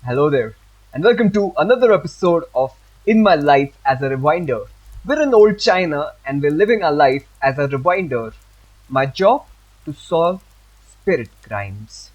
Hello there, and welcome to another episode of In My Life as a Rewinder. We're in old China and we're living our life as a rewinder. My job? To solve spirit crimes.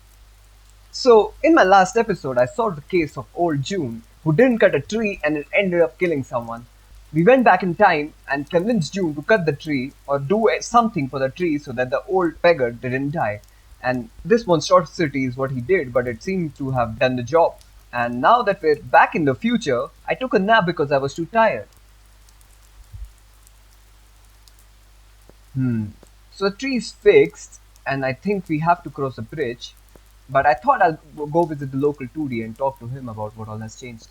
So, in my last episode, I solved the case of old June, who didn't cut a tree and it ended up killing someone. We went back in time and convinced June to cut the tree or do something for the tree so that the old beggar didn't die. And this monstrosity is what he did, but it seemed to have done the job. And now that we're back in the future, I took a nap because I was too tired. So the tree is fixed, and I think we have to cross a bridge. But I thought I'll go visit the local 2D and talk to him about what all has changed.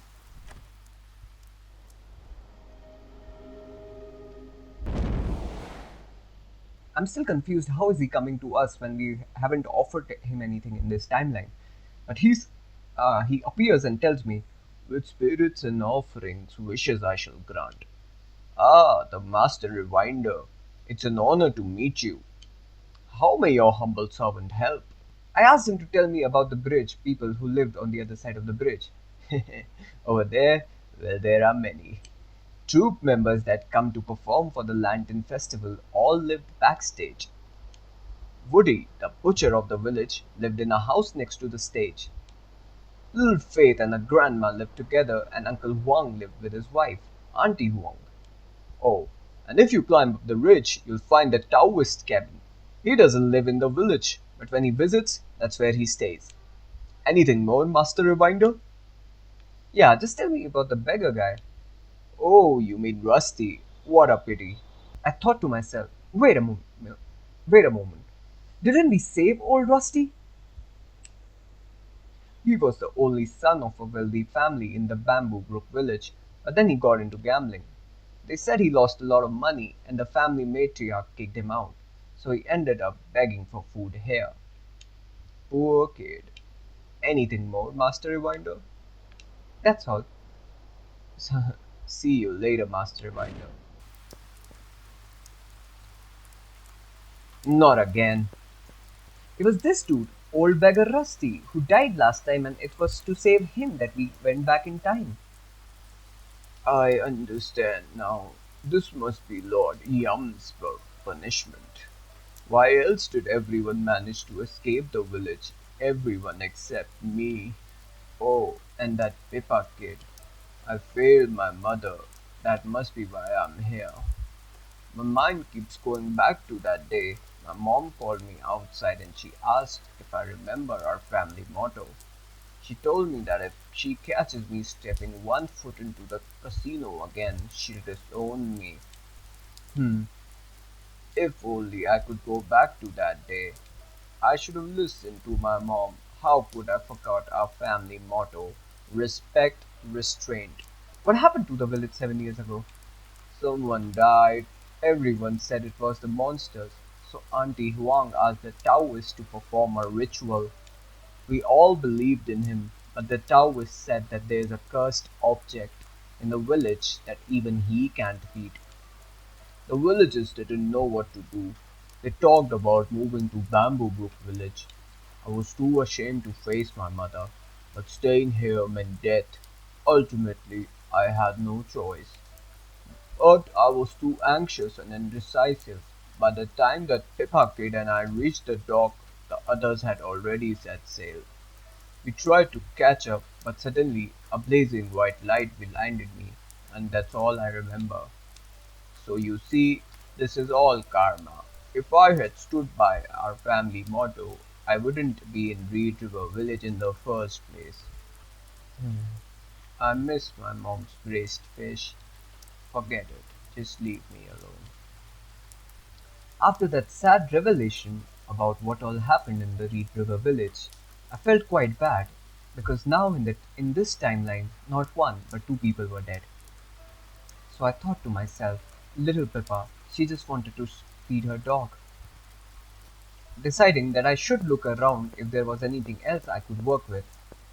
I'm still confused. How is he coming to us when we haven't offered him anything in this timeline? But he appears and tells me, "With spirits and offerings, wishes I shall grant." Ah, the master rewinder. It's an honor to meet you. How may your humble servant help? I asked him to tell me about the bridge, people who lived on the other side of the bridge. Over there, well, there are many. Troupe members that come to perform for the Lantern Festival all lived backstage. Woody, the butcher of the village, lived in a house next to the stage. Little Faith and her grandma lived together, and Uncle Huang lived with his wife, Auntie Huang. Oh, and if you climb up the ridge, you'll find the Taoist cabin. He doesn't live in the village, but when he visits, that's where he stays. Anything more, Master Rewinder? Yeah, just tell me about the beggar guy. Oh, you mean Rusty. What a pity. I thought to myself, wait a moment. Didn't we save old Rusty? He was the only son of a wealthy family in the Bamboo Brook village, but then he got into gambling. They said he lost a lot of money and the family matriarch kicked him out, so he ended up begging for food here. Poor kid. Anything more, Master Rewinder? That's all. See you later, Master Rewinder. Not again. It was this dude, old beggar Rusty, who died last time, and it was to save him that we went back in time. I understand now. This must be Lord Yum's punishment. Why else did everyone manage to escape the village? Everyone except me. Oh, and that Pippa kid. I failed my mother. That must be why I'm here. My mind keeps going back to that day. My mom called me outside and she asked if I remember our family motto. She told me that if she catches me stepping one foot into the casino again, she'll disown me. Hmm, if only I could go back to that day. I should have listened to my mom. How could I forget our family motto? Respect, restraint. What happened to the village 7 years ago? Someone died. Everyone said it was the monsters. So Auntie Huang asked the Taoists to perform a ritual. We all believed in him, but the Taoists said that there is a cursed object in the village that even he can't beat. The villagers didn't know what to do. They talked about moving to Bamboo Brook village. I was too ashamed to face my mother, but staying here meant death. Ultimately, I had no choice. But I was too anxious and indecisive. By the time that Pippa Kid and I reached the dock, the others had already set sail. We tried to catch up, but suddenly a blazing white light blinded me, and that's all I remember. So you see, this is all karma. If I had stood by our family motto, I wouldn't be in Reed River Village in the first place. I miss my mom's braised fish. Forget it. Just leave me alone. After that sad revelation about what all happened in the Reed River village, I felt quite bad because now in this timeline, not one but two people were dead. So I thought to myself, little Pippa, she just wanted to feed her dog. Deciding that I should look around if there was anything else I could work with,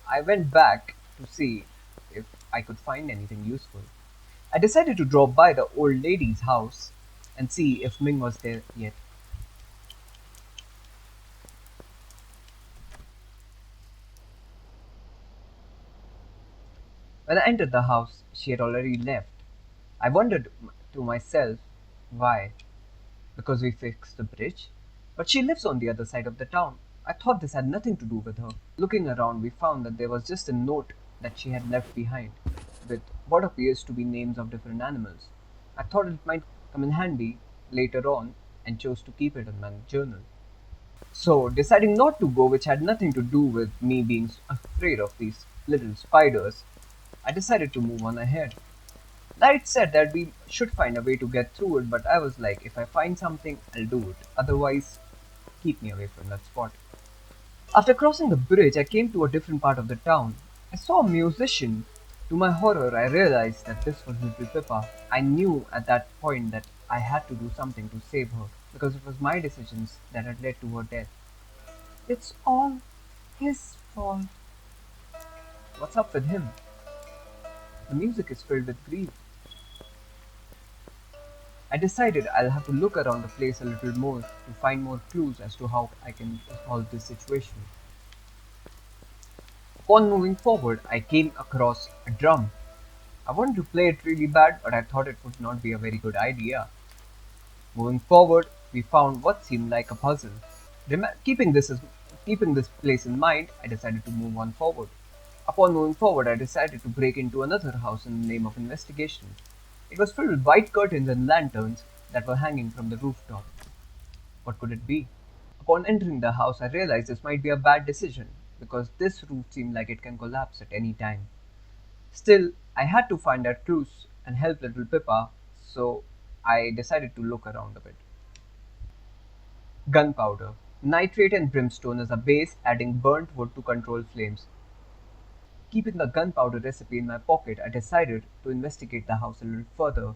I went back to see if I could find anything useful. I decided to drop by the old lady's house and see if Ming was there yet. When I entered the house, she had already left. I wondered to myself why. Because we fixed the bridge? But she lives on the other side of the town. I thought this had nothing to do with her. Looking around, we found that there was just a note that she had left behind, with what appears to be names of different animals. I thought it might come in handy later on and chose to keep it in my journal. So, deciding not to go, which had nothing to do with me being afraid of these little spiders, I decided to move on ahead. Light said that we should find a way to get through it, but I was like, if I find something, I'll do it. Otherwise, keep me away from that spot. After crossing the bridge, I came to a different part of the town. I saw a musician. To my horror, I realized that this was Little Pippa. I knew at that point that I had to do something to save her, because it was my decisions that had led to her death. It's all his fault. What's up with him? The music is filled with grief. I decided I'll have to look around the place a little more to find more clues as to how I can resolve this situation. Upon moving forward, I came across a drum. I wanted to play it really bad, but I thought it would not be a very good idea. Moving forward, we found what seemed like a puzzle. Keeping this place in mind, I decided to move on forward. Upon moving forward, I decided to break into another house in the name of investigation. It was filled with white curtains and lanterns that were hanging from the rooftop. What could it be? Upon entering the house, I realized this might be a bad decision because this roof seemed like it can collapse at any time. Still, I had to find out clues and help little Pippa, so I decided to look around a bit. Gunpowder. Nitrate and brimstone as a base, adding burnt wood to control flames. Keeping the gunpowder recipe in my pocket, I decided to investigate the house a little further.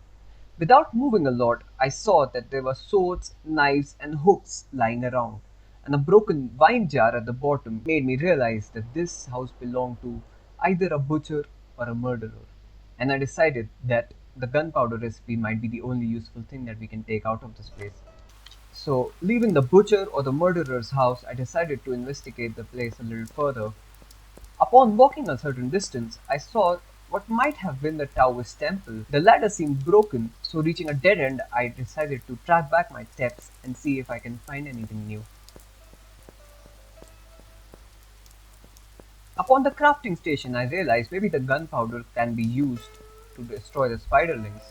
Without moving a lot, I saw that there were swords, knives, and hooks lying around, and a broken wine jar at the bottom made me realize that this house belonged to either a butcher or a murderer. And I decided that the gunpowder recipe might be the only useful thing that we can take out of this place. So, leaving the butcher or the murderer's house, I decided to investigate the place a little further. Upon walking a certain distance, I saw what might have been the Taoist temple. The ladder seemed broken, so reaching a dead end, I decided to track back my steps and see if I can find anything new. Upon the crafting station, I realized maybe the gunpowder can be used to destroy the spiderlings.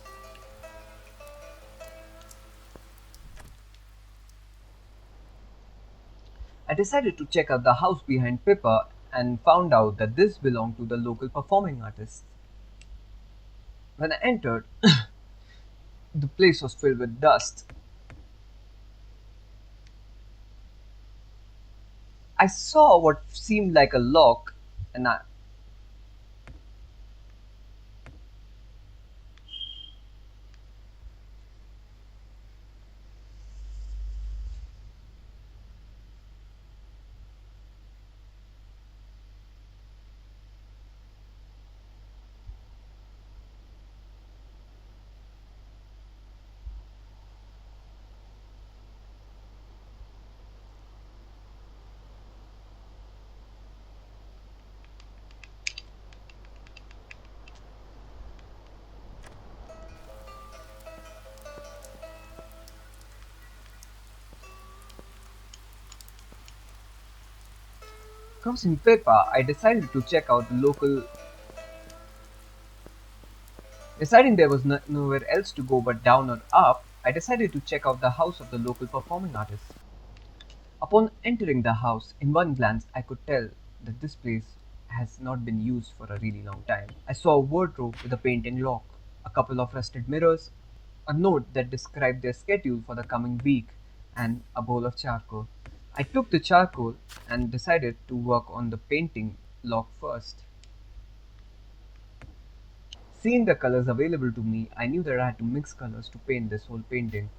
I decided to check out the house behind Pippa and found out that this belonged to the local performing artist. When I entered, the place was filled with dust. I saw what seemed like a lock, and crossing Pippa, I decided to check out the local. Deciding there was nowhere else to go but down or up, I decided to check out the house of the local performing artist. Upon entering the house, in one glance I could tell that this place has not been used for a really long time. I saw a wardrobe with a painting lock, a couple of rusted mirrors, a note that described their schedule for the coming week, and a bowl of charcoal. I took the charcoal and decided to work on the painting lock first. Seeing the colors available to me, I knew that I had to mix colors to paint this whole painting.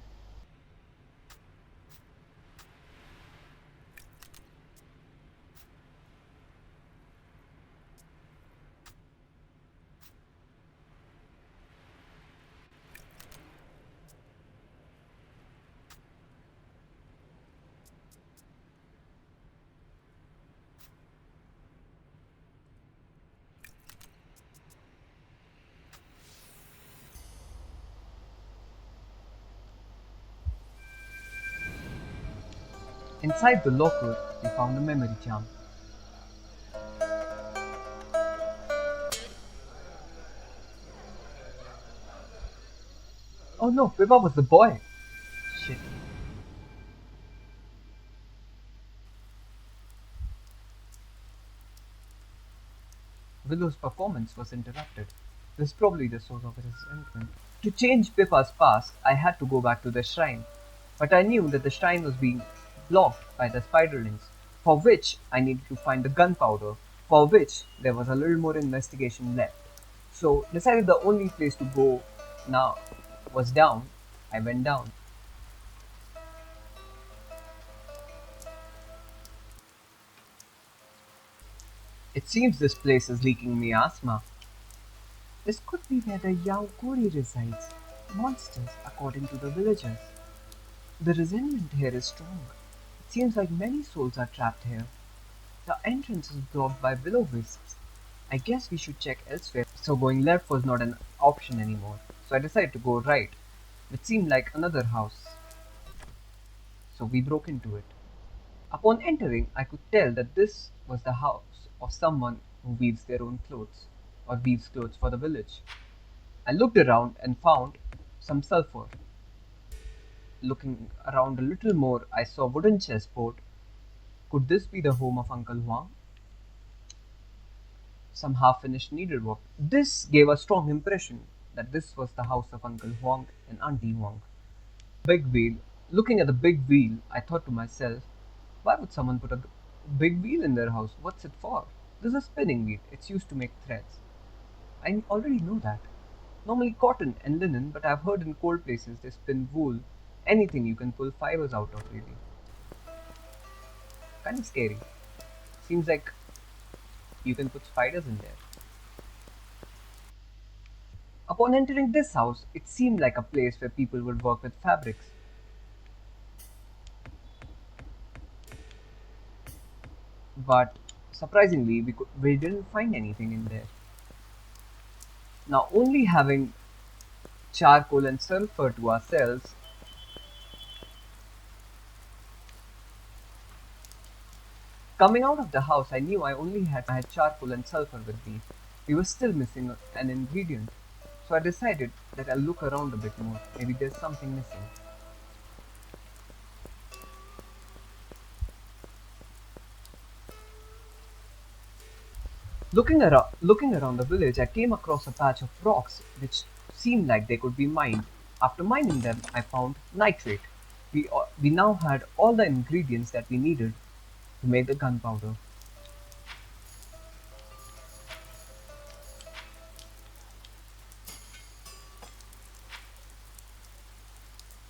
Inside the locker, we found a memory charm. Oh no, Pippa was the boy! Shit. Willow's performance was interrupted. This is probably the source of his resentment. To change Pippa's past, I had to go back to the shrine, but I knew that the shrine was being blocked by the spiderlings, for which I needed to find the gunpowder, for which there was a little more investigation left. So decided the only place to go now was down. I went down. It seems this place is leaking miasma. This could be where the Yaokuri resides, monsters according to the villagers. The resentment here is strong. It seems like many souls are trapped here. The entrance is blocked by will-o-wisps. I guess we should check elsewhere. So going left was not an option anymore. So I decided to go right, which seemed like another house. So we broke into it. Upon entering, I could tell that this was the house of someone who weaves their own clothes, or weaves clothes for the village. I looked around and found some sulfur. Looking around a little more, I saw a wooden chessboard. Could this be the home of Uncle Huang? Some half-finished needlework. This gave a strong impression that this was the house of Uncle Huang and Auntie Huang. Big wheel. Looking at the big wheel, I thought to myself, why would someone put a big wheel in their house? What's it for? This is a spinning wheel. It's used to make threads. I already know that. Normally cotton and linen, but I've heard in cold places they spin wool. Anything you can pull fibers out of, really. Kind of scary. Seems like you can put spiders in there. Upon entering this house, it seemed like a place where people would work with fabrics. But surprisingly, we didn't find anything in there. Now, only having charcoal and sulfur to ourselves, coming out of the house, I knew I had charcoal and sulfur with me. We were still missing an ingredient. So I decided that I'll look around a bit more. Maybe there's something missing. Looking around the village, I came across a patch of rocks which seemed like they could be mined. After mining them, I found nitrate. We now had all the ingredients that we needed to make the gunpowder.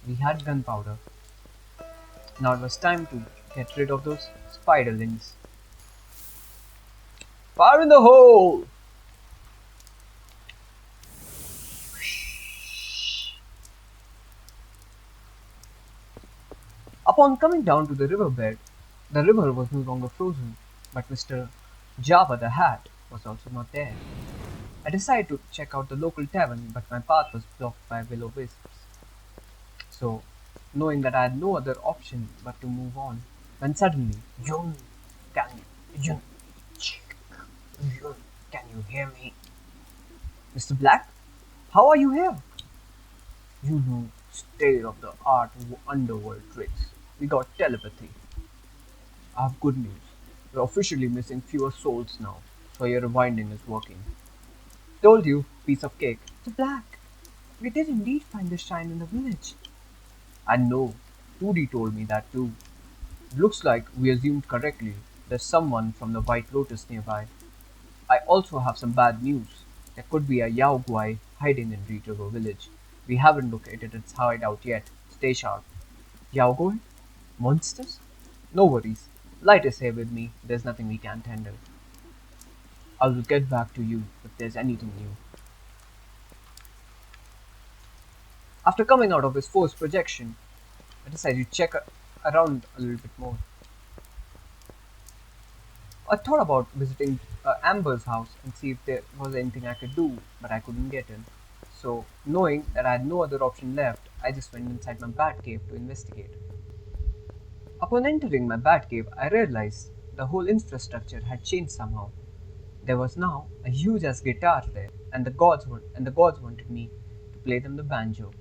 We had gunpowder. Now it was time to get rid of those spiderlings. Fire in the hole! Upon coming down to the riverbed, the river was no longer frozen, but Mr. Java the Hat was also not there. I decided to check out the local tavern, but my path was blocked by will-o-wisps. So, knowing that I had no other option but to move on, when suddenly, Yun, can Yun, Yun, can you hear me? Mr. Black, how are you here? You know, state-of-the-art underworld tricks. We got telepathy. I have good news. We're officially missing fewer souls now, so your rewinding is working. Told you, piece of cake. The Black, we did indeed find the shrine in the village. I know, 2D told me that too. Looks like we assumed correctly. There's someone from the White Lotus nearby. I also have some bad news. There could be a Yao Guai hiding in Reed River village. We haven't located its hideout yet. Stay sharp. Yao Guai? Monsters? No worries. Light is here with me. There's nothing we can't handle. I will get back to you if there's anything new. After coming out of his forced projection, I decided to check around a little bit more. I thought about visiting Amber's house and see if there was anything I could do, but I couldn't get in. So, knowing that I had no other option left, I just went inside my bat cave to investigate. Upon entering my Batcave, I realized the whole infrastructure had changed somehow. There was now a huge ass guitar there, and the gods wanted me to play them the banjo.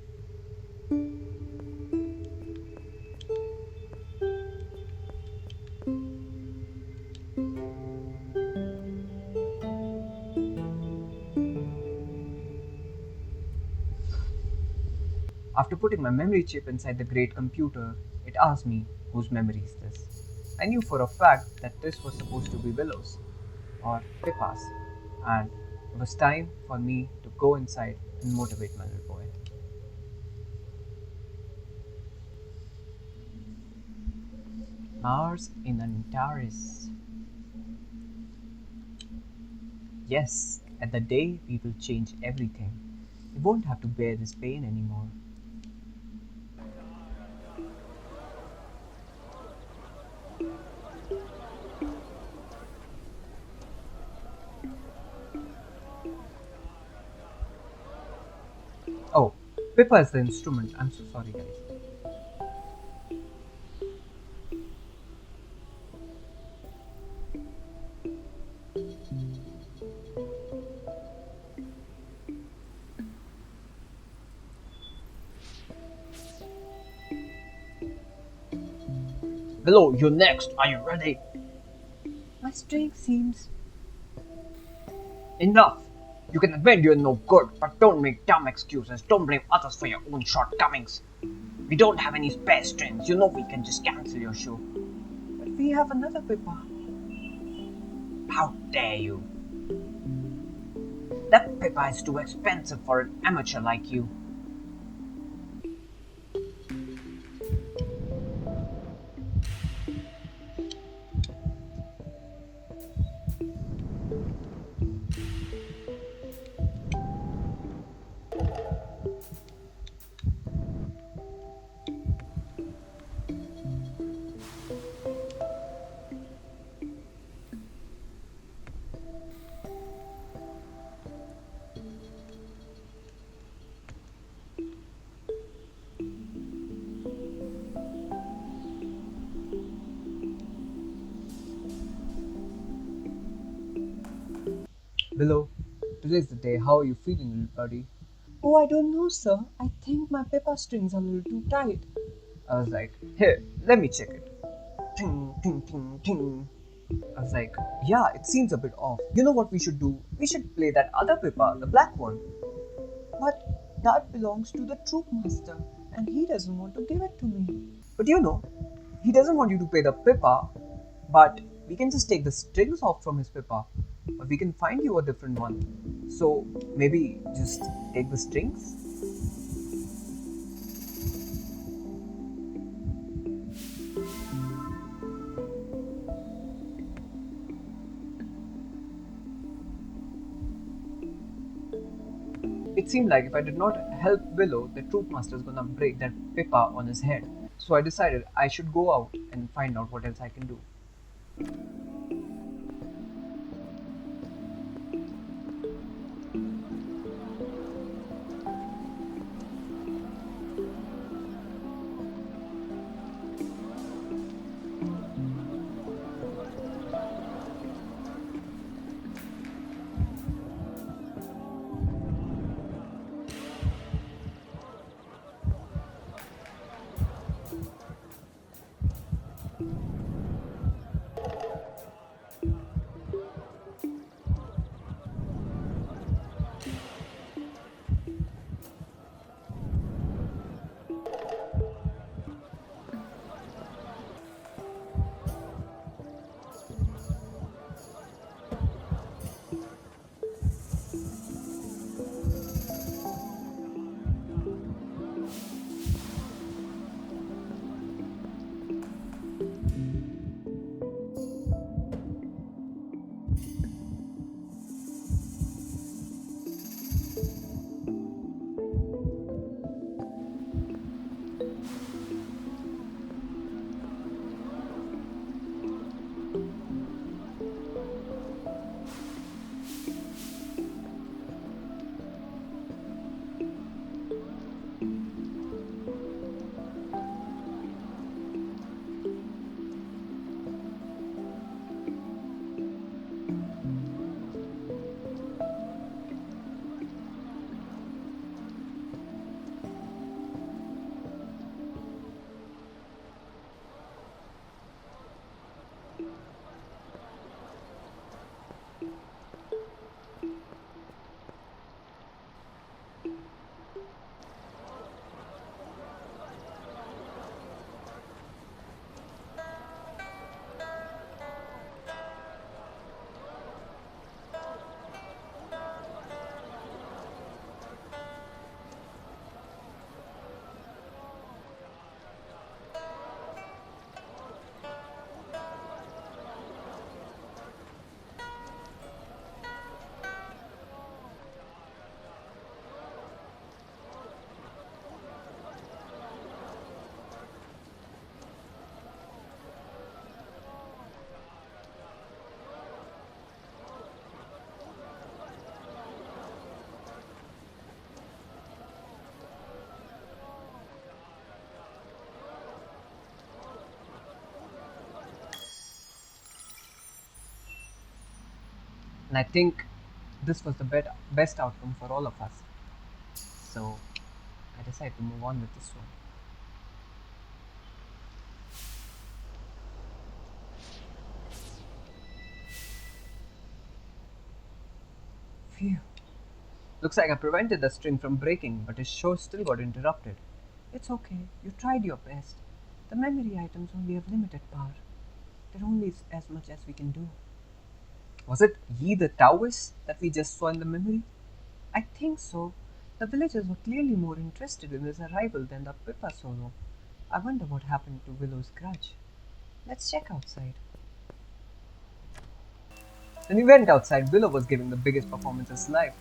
After putting my memory chip inside the great computer, it asked me whose memory is this. I knew for a fact that this was supposed to be Willow's or Pippa's, and it was time for me to go inside and motivate my little boy. Mars in Antares. Yes, at the day we will change everything. We won't have to bear this pain anymore. Oh, Pippa is the instrument. I'm so sorry, guys. Hello, you're next. Are you ready? My strength seems enough. You can admit you're no good, but don't make dumb excuses. Don't blame others for your own shortcomings. We don't have any spare strings. You know we can just cancel your show. But we have another Pippa. How dare you? That Pippa is too expensive for an amateur like you. Willow, today's the day. How are you feeling, little buddy? Oh, I don't know, sir. I think my Pippa strings are a little too tight. I was like, here, let me check it. Ting, ting, ting, ting. I was like, yeah, it seems a bit off. You know what we should do? We should play that other Pippa, the black one. But that belongs to the troop master, and he doesn't want to give it to me. But you know, he doesn't want you to play the Pippa, but we can just take the strings off from his Pippa. Or we can find you a different one. So maybe just take the strings? It seemed like if I did not help Willow, the troop master is gonna break that Pippa on his head. So I decided I should go out and find out what else I can do. And I think this was the best outcome for all of us. So I decided to move on with this one. Phew. Looks like I prevented the string from breaking, but his show still got interrupted. It's okay, you tried your best. The memory items only have limited power. They're only as much as we can do. Was it Yi the Taoist that we just saw in the memory? I think so. The villagers were clearly more interested in his arrival than the Pippa solo. I wonder what happened to Willow's grudge. Let's check outside. When we went outside, Willow was giving the biggest performances live.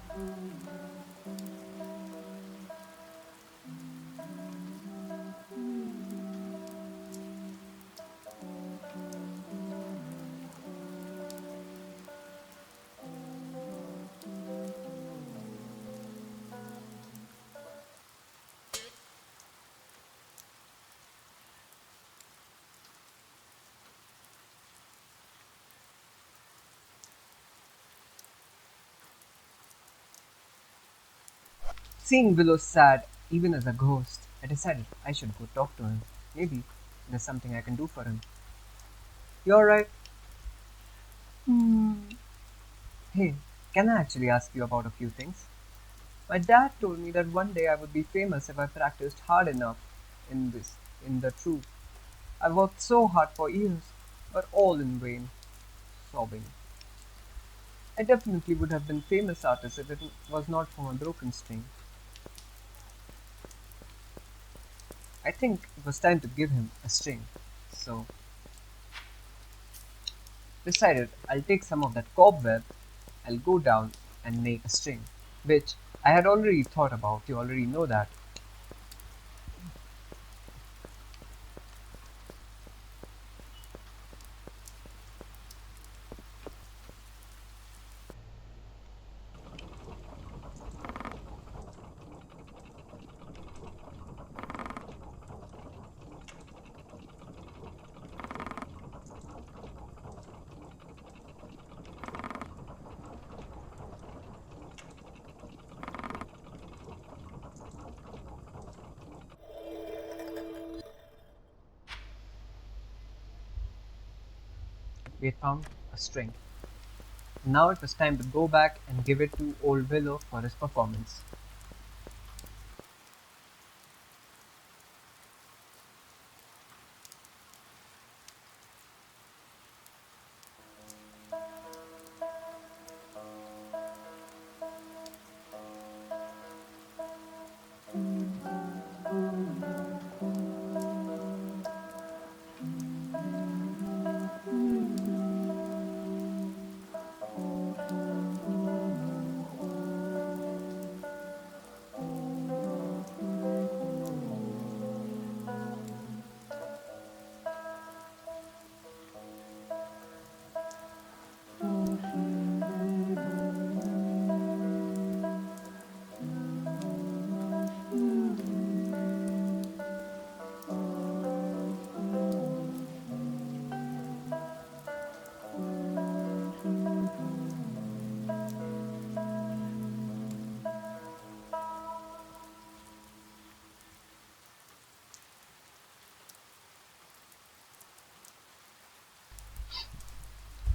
Seeing Willow sad, even as a ghost, I decided I should go talk to him. Maybe there's something I can do for him. You alright? Hmm. Hey, can I actually ask you about a few things? My dad told me that one day I would be famous if I practiced hard enough in this, in the truth. I worked so hard for years, but all in vain. Sobbing. I definitely would have been famous artist if it was not for my broken string. I think it was time to give him a string. So decided I'll take some of that cobweb, I'll go down and make a string. Which I had already thought about, you already know that. We had found a string. Now it was time to go back and give it to old Willow for his performance.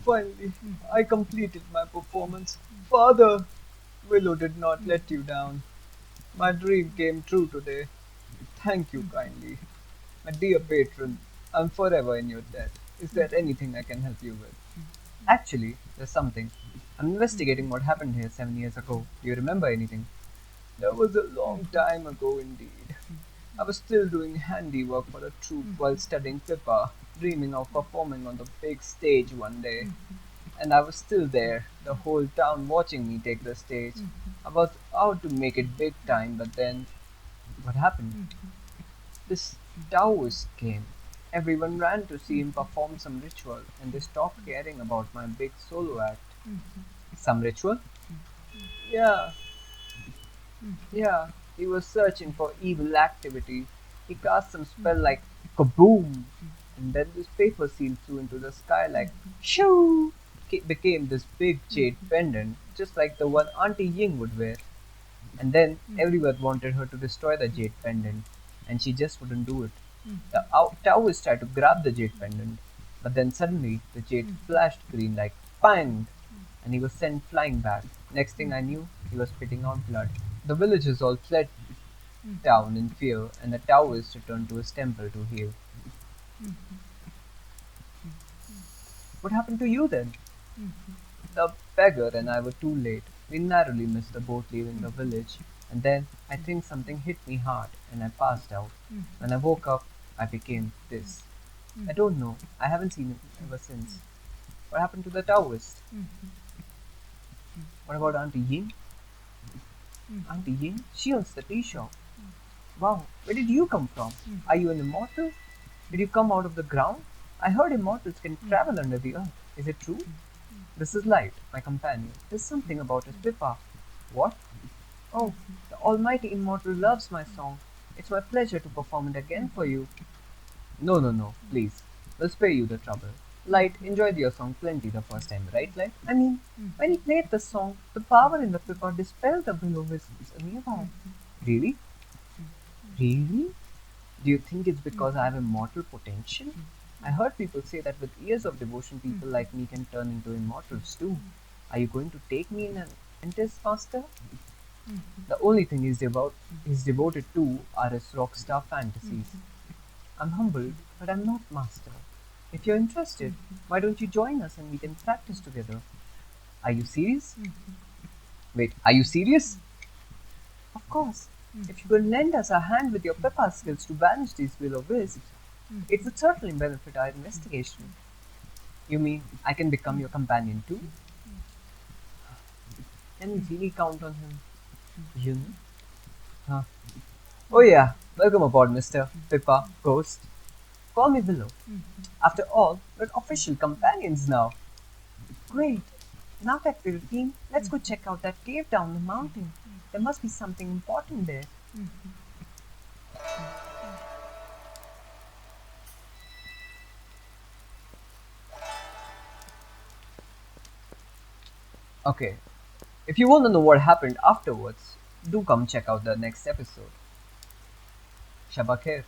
Finally, I completed my performance. Father, Willow did not let you down. My dream came true today. Thank you kindly. My dear patron, I'm forever in your debt. Is there anything I can help you with? Actually, there's something. I'm investigating what happened here 7 years ago. Do you remember anything? That was a long time ago indeed. I was still doing handiwork for the troupe while studying Pippa, dreaming of performing on the big stage one day. And I was still there, the whole town watching me take the stage. I was out to make it big time, but then what happened? This Taoist came. Everyone ran to see him perform some ritual, and they stopped caring about my big solo act. Some ritual? Yeah, yeah. He was searching for evil activity. He cast some spell like kaboom, and then this paper seal flew into the sky like shoo. became this big jade pendant, just like the one Auntie Ying would wear. And then everyone wanted her to destroy the jade pendant, and she just wouldn't do it. The Taoist tried to grab the jade pendant, but then suddenly the jade flashed green like bang, and he was sent flying back. Next thing I knew, he was spitting out blood. The villagers all fled down in fear, and the Taoist returned to his temple to heal. What happened to you then? The beggar and I were too late. We narrowly missed the boat leaving the village, and then I think something hit me hard and I passed out. When I woke up, I became this. I don't know. I haven't seen him ever since. What happened to the Taoist? What about Auntie Ying? Auntie Ying? She owns the tea shop. Wow, where did you come from? Are you an immortal? Did you come out of the ground? I heard immortals can travel under the earth. Is it true? This is Light, my companion. There's something about his pipa. What? Oh, the almighty immortal loves my song. It's my pleasure to perform it again for you. No, no, no, please. We'll spare you the trouble. Light enjoyed your song plenty the first time, right, Light? I mean, when he played the song, the power in the pipa dispelled the billow whistles nearby. Really? Really? Do you think it's because I have immortal potential? I heard people say that with years of devotion, people like me can turn into immortals too. Are you going to take me in an apprentice, master? The only thing he's devoted to are his rock star fantasies. I'm humbled, but I'm not master. If you're interested, why don't you join us and we can practice together? Are you serious? Wait, are you serious? Of course. If you could lend us a hand with your pepper skills to banish these will-o-wisps, it would certainly benefit our investigation. You mean I can become your companion too? Can we really count on him? You know? Huh. Oh yeah, welcome aboard, Mr. Pippa Ghost. Call me Willow. After all, we're official companions now. Great. Now that we're a team, let's go check out that cave down the mountain. There must be something important there. Okay, if you want to know what happened afterwards, do come check out the next episode. Shabakir.